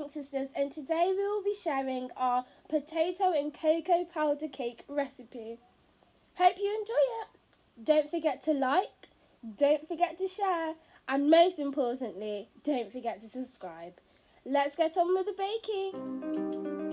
Diamond Sisters, and today we will be sharing our potato and cocoa powder cake recipe. Hope you enjoy it. Don't forget to like, don't forget to share, and most importantly, don't forget to subscribe. Let's get on with the baking.